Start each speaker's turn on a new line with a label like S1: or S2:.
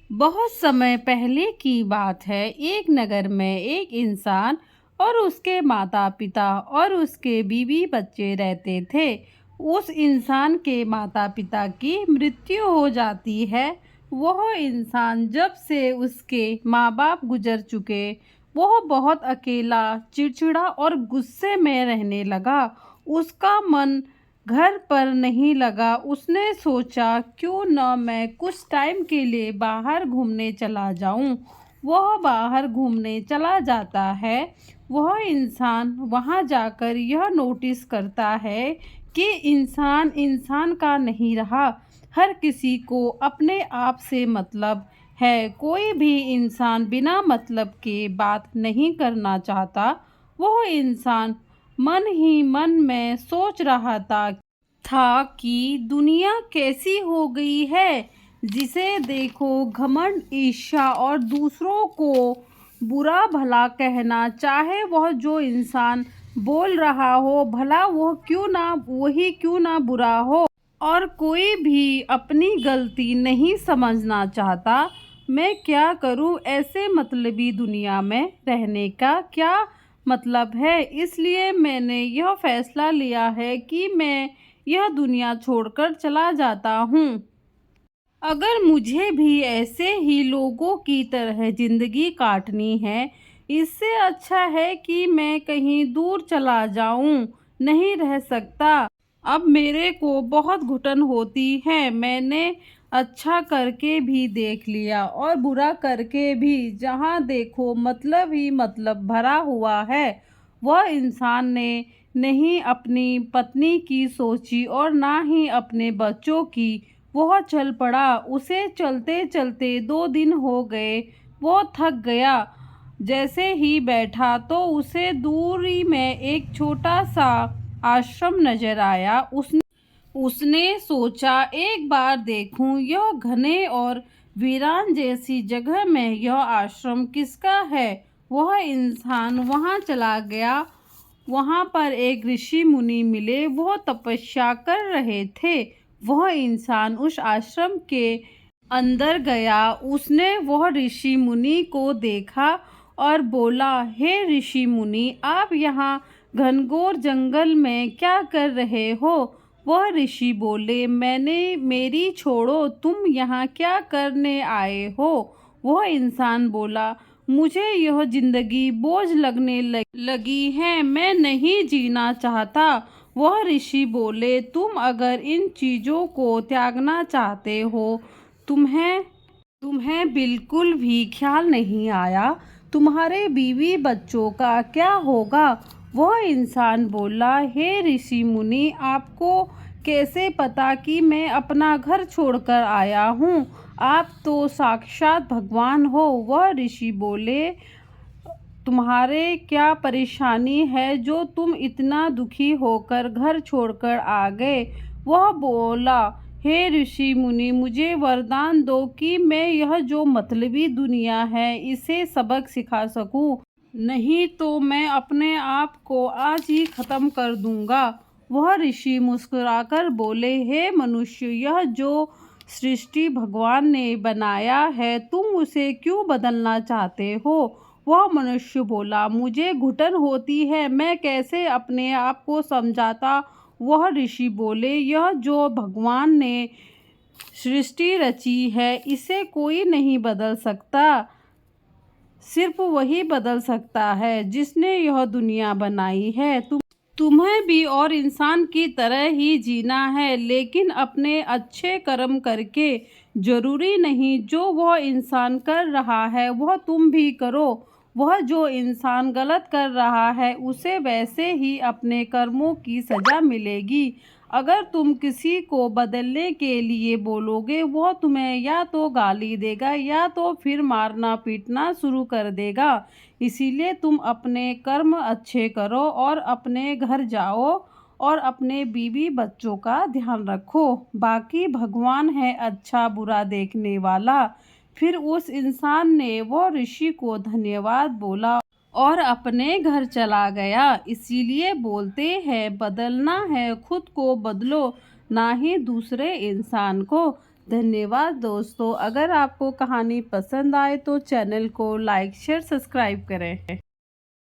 S1: बहुत समय पहले की बात है। एक नगर में एक इंसान और उसके माता पिता और उसके बीवी बच्चे रहते थे। उस इंसान के माता पिता की मृत्यु हो जाती है। वह इंसान जब से उसके माँ बाप गुजर चुके, वह बहुत अकेला, चिड़चिड़ा और गुस्से में रहने लगा। उसका मन घर पर नहीं लगा। उसने सोचा, क्यों न मैं कुछ टाइम के लिए बाहर घूमने चला जाऊं। वह बाहर घूमने चला जाता है। वह इंसान वहां जाकर यह नोटिस करता है कि इंसान इंसान का नहीं रहा। हर किसी को अपने आप से मतलब है। कोई भी इंसान बिना मतलब के बात नहीं करना चाहता। वह इंसान मन ही मन में सोच रहा था कि दुनिया कैसी हो गई है। जिसे देखो घमंड, ईर्ष्या और दूसरों को बुरा भला कहना। चाहे वह जो इंसान बोल रहा हो, भला वही क्यों ना बुरा हो। और कोई भी अपनी गलती नहीं समझना चाहता। मैं क्या करूं, ऐसे मतलबी दुनिया में रहने का क्या मतलब है। इसलिए मैंने यह फैसला लिया है कि मैं यह दुनिया छोड़कर चला जाता हूँ। अगर मुझे भी ऐसे ही लोगों की तरह जिंदगी काटनी है, इससे अच्छा है कि मैं कहीं दूर चला जाऊं। नहीं रह सकता। अब मेरे को बहुत घुटन होती है। मैंने अच्छा करके भी देख लिया और बुरा करके भी। जहाँ देखो मतलब ही मतलब भरा हुआ है। वह इंसान ने नहीं अपनी पत्नी की सोची और ना ही अपने बच्चों की। वह चल पड़ा। उसे चलते चलते 2 दिन हो गए। वो थक गया। जैसे ही बैठा तो उसे दूरी में एक छोटा सा आश्रम नजर आया। उसने सोचा, एक बार देखूं यह घने और वीरान जैसी जगह में यह आश्रम किसका है। वह इंसान वहां चला गया। वहां पर एक ऋषि मुनि मिले। वह तपस्या कर रहे थे। वह इंसान उस आश्रम के अंदर गया। उसने वह ऋषि मुनि को देखा और बोला, हे ऋषि मुनि, आप यहाँ घनघोर जंगल में क्या कर रहे हो। वह ऋषि बोले, मेरी छोड़ो, तुम यहाँ क्या करने आए हो। वह इंसान बोला, मुझे यह जिंदगी बोझ लगने लगी है। मैं नहीं जीना चाहता। वह ऋषि बोले, तुम अगर इन चीज़ों को त्यागना चाहते हो, तुम्हें तुम्हें बिल्कुल भी ख्याल नहीं आया तुम्हारे बीवी बच्चों का क्या होगा। वह इंसान बोला, हे ऋषि मुनि, आपको कैसे पता कि मैं अपना घर छोड़कर आया हूँ। आप तो साक्षात भगवान हो। वह ऋषि बोले, तुम्हारे क्या परेशानी है जो तुम इतना दुखी होकर घर छोड़कर आ गए। वह बोला, हे ऋषि मुनि, मुझे वरदान दो कि मैं यह जो मतलबी दुनिया है इसे सबक सिखा सकूं। नहीं तो मैं अपने आप को आज ही खत्म कर दूंगा। वह ऋषि मुस्कुराकर बोले, हे मनुष्य, यह जो सृष्टि भगवान ने बनाया है, तुम उसे क्यों बदलना चाहते हो। वह मनुष्य बोला, मुझे घुटन होती है, मैं कैसे अपने आप को समझाता। वह ऋषि बोले, यह जो भगवान ने सृष्टि रची है इसे कोई नहीं बदल सकता। सिर्फ वही बदल सकता है जिसने यह दुनिया बनाई है। तुम्हें भी और इंसान की तरह ही जीना है, लेकिन अपने अच्छे कर्म करके। जरूरी नहीं जो वह इंसान कर रहा है वह तुम भी करो। वह जो इंसान गलत कर रहा है उसे वैसे ही अपने कर्मों की सजा मिलेगी। अगर तुम किसी को बदलने के लिए बोलोगे, वह तुम्हें या तो गाली देगा या तो फिर मारना पीटना शुरू कर देगा। इसीलिए तुम अपने कर्म अच्छे करो और अपने घर जाओ और अपने बीवी बच्चों का ध्यान रखो। बाकी भगवान है अच्छा बुरा देखने वाला। फिर उस इंसान ने वो ऋषि को धन्यवाद बोला और अपने घर चला गया। इसीलिए बोलते हैं, बदलना है खुद को बदलो, ना ही दूसरे इंसान को। धन्यवाद दोस्तों। अगर आपको कहानी पसंद आए तो चैनल को लाइक शेयर सब्सक्राइब करें।